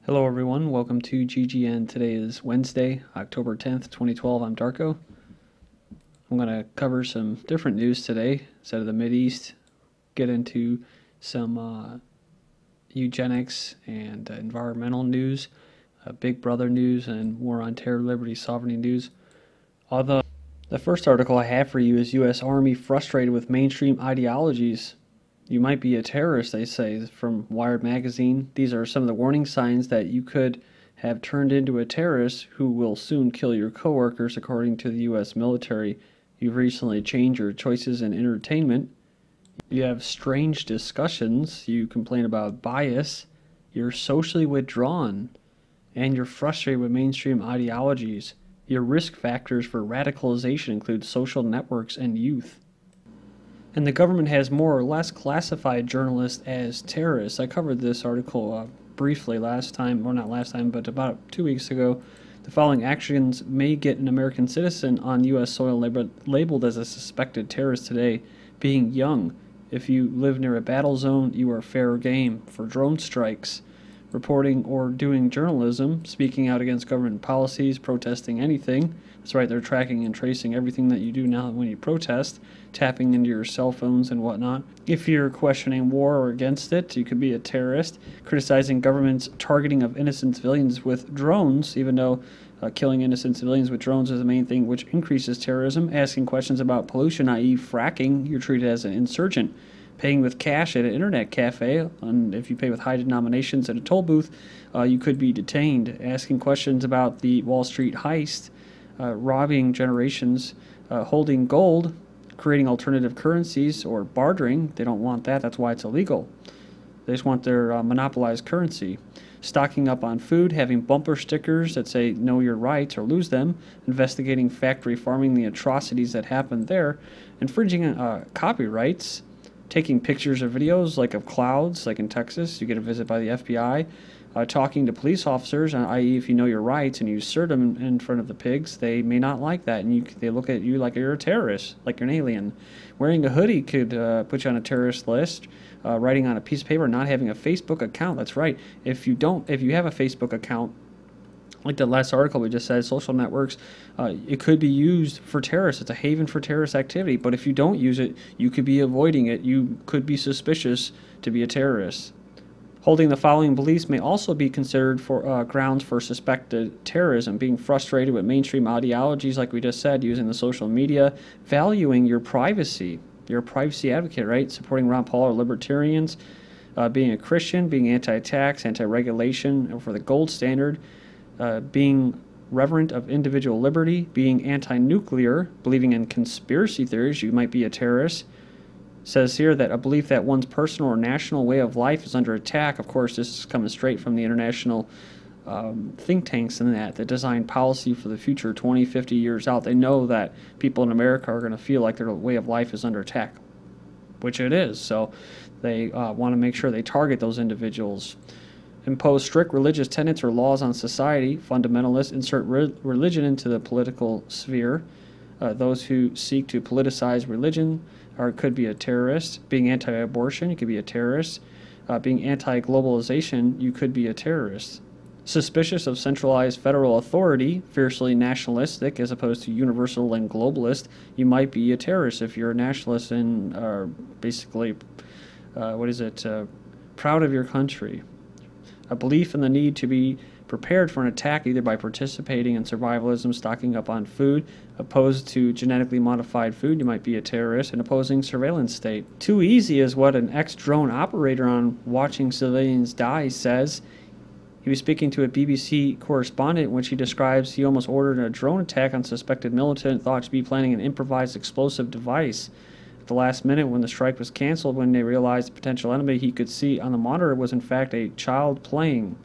Hello everyone, welcome to GGN. Today is Wednesday, October 10th, 2012. I'm Darko. I'm going to cover some different news today. Instead of the Mideast, get into some eugenics and environmental news, Big Brother news, and war on terror, liberty, sovereignty news. Although the first article I have for you is U.S. Army frustrated with mainstream ideologies. You might be a terrorist, they say, from Wired magazine. These are some of the warning signs that you could have turned into a terrorist who will soon kill your coworkers, according to the U.S. military. You've recently changed your choices in entertainment. You have strange discussions. You complain about bias. You're socially withdrawn. And you're frustrated with mainstream ideologies. Your risk factors for radicalization include social networks and youth. And the government has more or less classified journalists as terrorists. I covered this article briefly last time, or not last time, but about 2 weeks ago. The following actions may get an American citizen on U.S. soil labeled as a suspected terrorist today: being young. If you live near a battle zone, you are fair game for drone strikes. Reporting or doing journalism, speaking out against government policies, protesting anything. That's right, they're tracking and tracing everything that you do now when you protest, tapping into your cell phones and whatnot. If you're questioning war or against it, you could be a terrorist. Criticizing government's targeting of innocent civilians with drones, even though killing innocent civilians with drones is the main thing which increases terrorism. Asking questions about pollution, i.e. fracking, you're treated as an insurgent. Paying with cash at an internet cafe, and if you pay with high denominations at a toll booth, you could be detained. Asking questions about the Wall Street heist, robbing generations, holding gold, creating alternative currencies, or bartering. They don't want that. That's why it's illegal. They just want their monopolized currency. Stocking up on food, having bumper stickers that say know your rights or lose them, investigating factory farming, the atrocities that happened there, infringing copyrights, taking pictures or videos like of clouds, like in Texas, you get a visit by the FBI, talking to police officers, i.e. if you know your rights and you assert them in front of the pigs, they may not like that, and they look at you like you're a terrorist, like you're an alien. Wearing a hoodie could put you on a terrorist list. Writing on a piece of paper, not having a Facebook account, that's right. If you have a Facebook account, like the last article we just said, social networks, it could be used for terrorists. It's a haven for terrorist activity. But if you don't use it, you could be avoiding it. You could be suspicious to be a terrorist. Holding the following beliefs may also be considered for grounds for suspected terrorism. Being frustrated with mainstream ideologies, like we just said, using the social media. Valuing your privacy. You're a privacy advocate, right? Supporting Ron Paul or libertarians. Being a Christian, being anti-tax, anti-regulation for the gold standard. Being reverent of individual liberty, being anti-nuclear, believing in conspiracy theories, you might be a terrorist. Says here that a belief that one's personal or national way of life is under attack. Of course, this is coming straight from the international think tanks and that design policy for the future 20, 50 years out. They know that people in America are going to feel like their way of life is under attack, which it is. So they want to make sure they target those individuals. Impose strict religious tenets or laws on society. Fundamentalists insert religion into the political sphere. Those who seek to politicize religion could be a terrorist. Being anti-abortion, you could be a terrorist. Being anti-globalization, you could be a terrorist. Suspicious of centralized federal authority, fiercely nationalistic as opposed to universal and globalist, you might be a terrorist if you're a nationalist and are basically, proud of your country. A belief in the need to be prepared for an attack either by participating in survivalism, stocking up on food, opposed to genetically modified food, you might be a terrorist, and opposing surveillance state. Too easy is what an ex-drone operator on watching civilians die says. He was speaking to a BBC correspondent in which he describes he almost ordered a drone attack on suspected militant thought to be planning an improvised explosive device. At the last minute, when the strike was canceled, when they realized the potential enemy he could see on the monitor was in fact a child playing.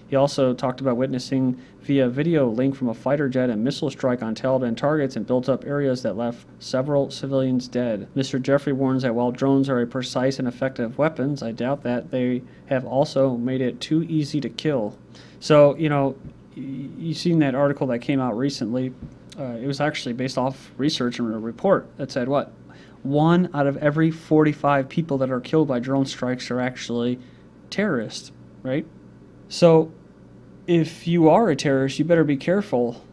He also talked about witnessing via video link from a fighter jet a missile strike on Taliban targets and built up areas that left several civilians dead. Mr. Jeffrey warns that while drones are a precise and effective weapons, I doubt that they have also made it too easy to kill. So, you've seen that article that came out recently. It was actually based off research and a report that said what? 1 out of every 45 people that are killed by drone strikes are actually terrorists, right? So if you are a terrorist, you better be careful,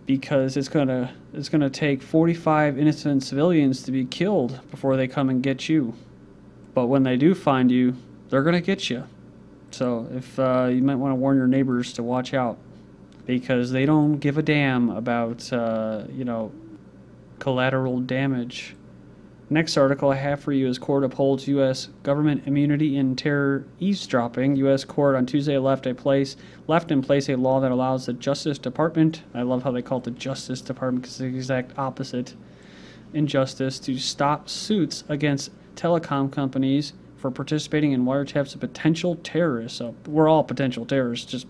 because it's gonna take 45 innocent civilians to be killed before they come and get you. But when they do find you, they're gonna get you. So if you might want to warn your neighbors to watch out, because they don't give a damn about collateral damage. Next article I have for you is court upholds U.S. government immunity in terror eavesdropping. U.S. court on Tuesday left in place a law that allows the Justice Department, I love how they call it the Justice Department because it's the exact opposite in justice, to stop suits against telecom companies for participating in wiretaps of potential terrorists. So we're all potential terrorists. Just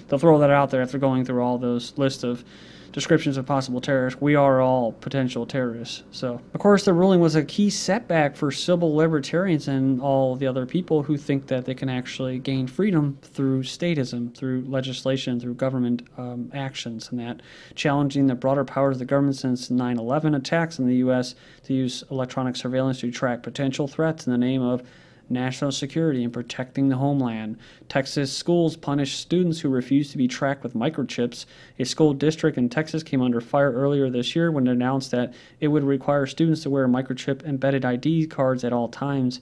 they'll throw that out there after going through all those lists of descriptions of possible terrorists. We are all potential terrorists. So, of course, the ruling was a key setback for civil libertarians and all the other people who think that they can actually gain freedom through statism, through legislation, through government actions, and that challenging the broader powers of the government since 9/11 attacks in the U.S. to use electronic surveillance to track potential threats in the name of national security and protecting the homeland. Texas schools punish students who refuse to be tracked with microchips. A school district in Texas came under fire earlier this year when it announced that it would require students to wear microchip-embedded ID cards at all times.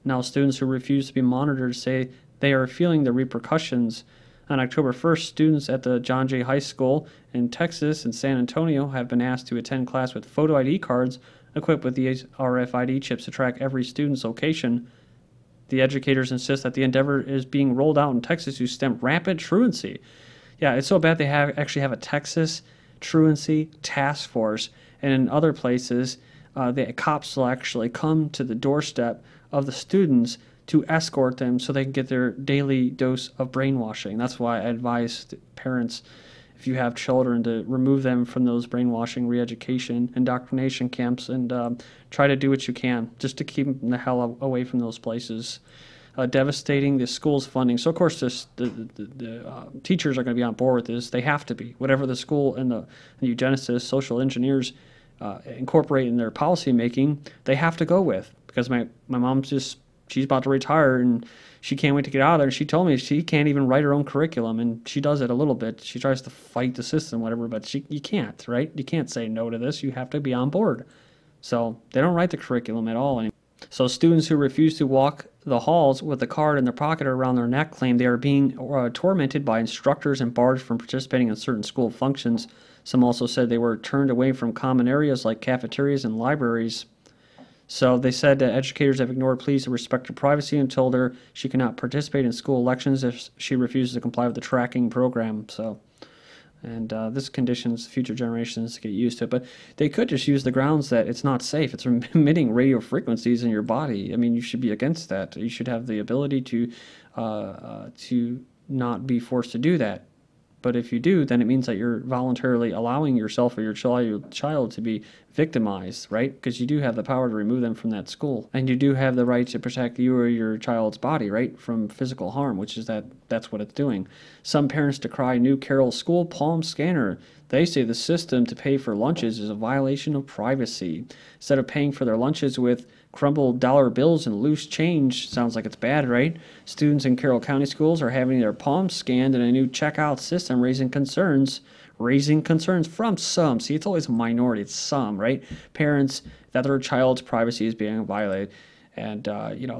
Now students who refuse to be monitored say they are feeling the repercussions. On October 1st, students at the John Jay High School in Texas and San Antonio have been asked to attend class with photo ID cards equipped with these RFID chips to track every student's location. The educators insist that the endeavor is being rolled out in Texas to stem rampant truancy. Yeah, it's so bad they actually have a Texas truancy task force, and in other places, the cops will actually come to the doorstep of the students to escort them so they can get their daily dose of brainwashing. That's why I advise parents, if you have children, to remove them from those brainwashing, re-education, indoctrination camps, and try to do what you can just to keep them the hell away from those places. Devastating the school's funding. So, of course, the teachers are going to be on board with this. They have to be. Whatever the school and the eugenicists, social engineers incorporate in their policy making, they have to go with. Because my mom's she's about to retire, and she can't wait to get out of there. And she told me she can't even write her own curriculum, and she does it a little bit. She tries to fight the system, whatever, but you can't, right? You can't say no to this. You have to be on board. So they don't write the curriculum at all anymore. So students who refuse to walk the halls with a card in their pocket or around their neck claim they are being tormented by instructors and barred from participating in certain school functions. Some also said they were turned away from common areas like cafeterias and libraries. So they said that educators have ignored pleas to respect her privacy and told her she cannot participate in school elections if she refuses to comply with the tracking program. So, and this conditions future generations to get used to it. But they could just use the grounds that it's not safe. It's emitting radio frequencies in your body. I mean, you should be against that. You should have the ability to not be forced to do that. But if you do, then it means that you're voluntarily allowing yourself or your child to be victimized, right? Because you do have the power to remove them from that school. And you do have the right to protect you or your child's body, right, from physical harm, which is that's what it's doing. Some parents decry new Carroll School palm scanner. They say the system to pay for lunches is a violation of privacy. Instead of paying for their lunches with crumbled dollar bills and loose change, sounds like it's bad, right? Students in Carroll County schools are having their palms scanned in a new checkout system, raising concerns from some. See, it's always a minority, it's some, right? Parents that their child's privacy is being violated. And,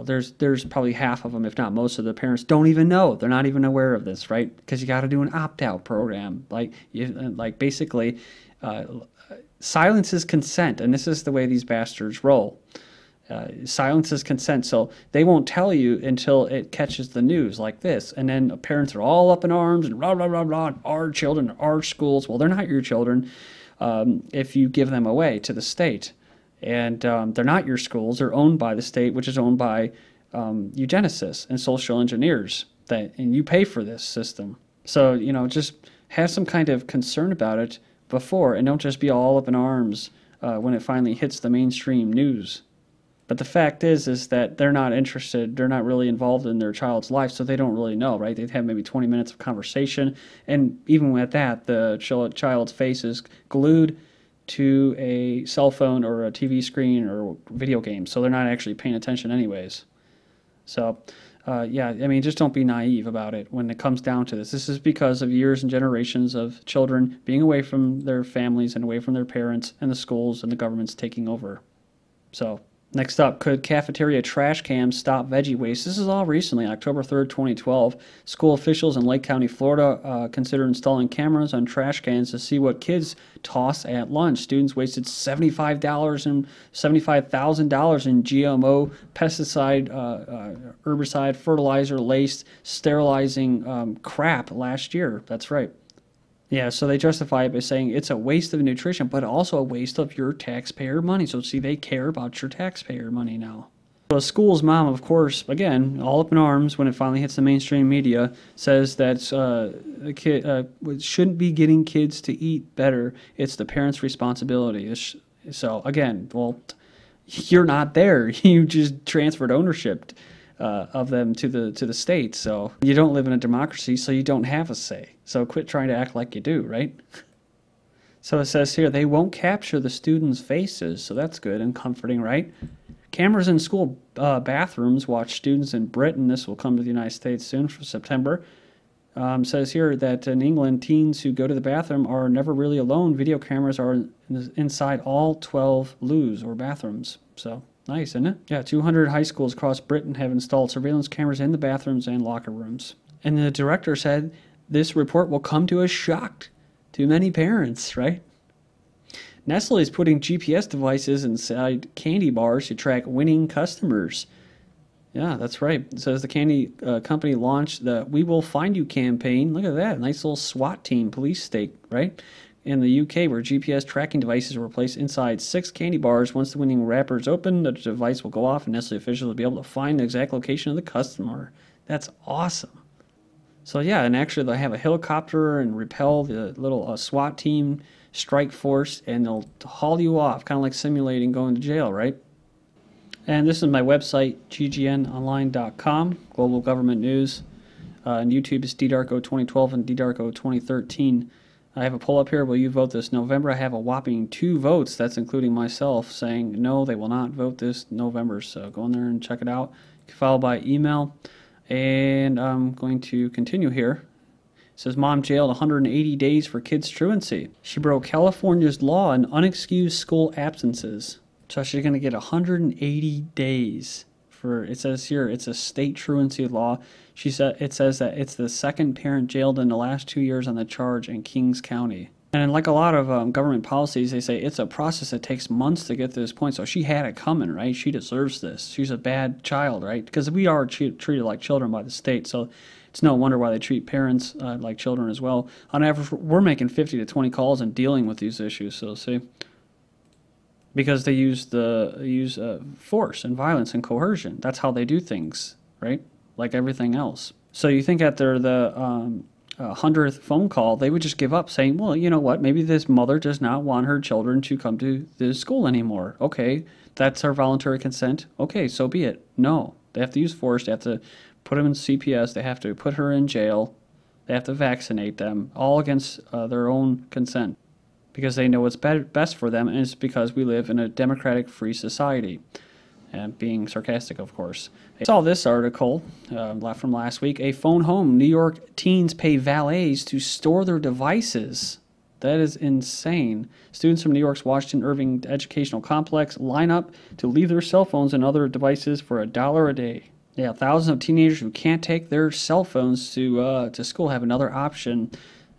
there's probably half of them, if not most of the parents, don't even know. They're not even aware of this, right? Because you got to do an opt-out program. Basically, silence is consent, and this is the way these bastards roll. Silence is consent, so they won't tell you until it catches the news like this. And then parents are all up in arms and rah, rah, rah, rah, our children, our schools. Well, they're not your children if you give them away to the state. And they're not your schools. They're owned by the state, which is owned by eugenicists and social engineers. And you pay for this system. So, just have some kind of concern about it before, and don't just be all up in arms when it finally hits the mainstream news. But the fact is that they're not interested. They're not really involved in their child's life, so they don't really know, right? They'd have maybe 20 minutes of conversation, and even with that, the child's face is glued to a cell phone or a TV screen or video game, so they're not actually paying attention anyways. So yeah, I mean, just don't be naive about it when it comes down to this. This is because of years and generations of children being away from their families and away from their parents, and the schools and the government's taking over. So, next up, could cafeteria trash cans stop veggie waste? This is all recently, October 3rd, 2012. School officials in Lake County, Florida, consider installing cameras on trash cans to see what kids toss at lunch. Students wasted $75 and $75,000 in GMO, pesticide, herbicide, fertilizer-laced, sterilizing crap last year. That's right. Yeah, so they justify it by saying it's a waste of nutrition, but also a waste of your taxpayer money. So, see, they care about your taxpayer money now. The school's mom, of course, again, all up in arms when it finally hits the mainstream media, says that the kid shouldn't be getting kids to eat better. It's the parents' responsibility. So, again, well, you're not there. You just transferred ownership of them to the state. So you don't live in a democracy, so you don't have a say. So quit trying to act like you do, right? So it says here, they won't capture the students' faces, so that's good and comforting, right? Cameras in school bathrooms watch students in Britain. This will come to the United States soon for September. Says here that in England, teens who go to the bathroom are never really alone. Video cameras are inside all 12 loos or bathrooms. So nice, isn't it? Yeah, 200 high schools across Britain have installed surveillance cameras in the bathrooms and locker rooms. And the director said this report will come to a shock to many parents, right? Nestle is putting GPS devices inside candy bars to track winning customers. Yeah, that's right. It says the candy company launched the We Will Find You campaign. Look at that. Nice little SWAT team, police state, right? In the UK, where GPS tracking devices were placed inside 6 candy bars. Once the winning wrapper is open, the device will go off, and Nestle officials will be able to find the exact location of the customer. That's awesome. So yeah, and actually they'll have a helicopter and repel the little SWAT team strike force, and they'll haul you off, kind of like simulating going to jail, right? And this is my website, ggnonline.com, Global Government News. And YouTube is Darko 2012 and Darko 2013. I have a poll up here. Will you vote this November? I have a whopping 2 votes. That's including myself saying no, they will not vote this November. So go in there and check it out. You can follow by email. And I'm going to continue here. It says, mom jailed 180 days for kids' truancy. She broke California's law on unexcused school absences. So she's going to get 180 days for, it says here, it's a state truancy law. It says that it's the second parent jailed in the last 2 years on the charge in Kings County. And like a lot of government policies, they say it's a process that takes months to get to this point. So she had it coming, right? She deserves this. She's a bad child, right? Because we are treated like children by the state. So it's no wonder why they treat parents like children as well. On average, we're making 50 to 20 calls and dealing with these issues. So see, because they use force and violence and coercion. That's how they do things, right? Like everything else. So you think at the 100th phone call, they would just give up, saying, well, you know what, maybe this mother does not want her children to come to this school anymore. Okay, that's our voluntary consent. Okay, so be it. No, they have to use force. They have to put them in CPS. They have to put her in jail. They have to vaccinate them, all against their own consent, because they know what's best for them, and it's because we live in a democratic, free society. And being sarcastic, of course. I saw this article from last week. A phone home. New York teens pay valets to store their devices. That is insane. Students from New York's Washington Irving Educational Complex line up to leave their cell phones and other devices for $1 a day. Yeah, thousands of teenagers who can't take their cell phones to school have another option.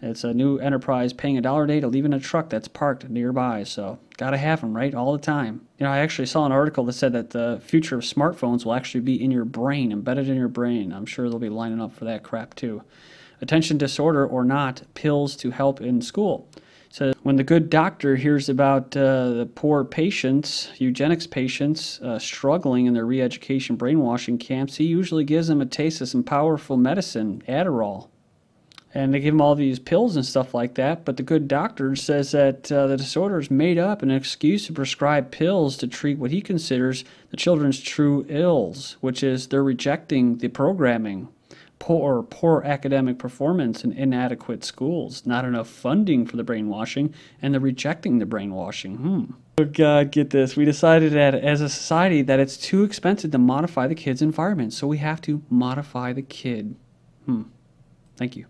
It's a new enterprise paying $1 a day to leave in a truck that's parked nearby. So gotta have them, right, all the time. You know, I actually saw an article that said that the future of smartphones will actually be in your brain, embedded in your brain. I'm sure they'll be lining up for that crap too. Attention disorder or not, pills to help in school. So when the good doctor hears about the poor patients, eugenics patients, struggling in their re-education brainwashing camps, he usually gives them a taste of some powerful medicine, Adderall. And they give them all these pills and stuff like that, but the good doctor says that the disorder is made up, an excuse to prescribe pills to treat what he considers the children's true ills, which is they're rejecting the programming. poor academic performance and inadequate schools, not enough funding for the brainwashing, and the rejecting the brainwashing. Oh God, get this. We decided that as a society that it's too expensive to modify the kid's environment, so we have to modify the kid. Thank you.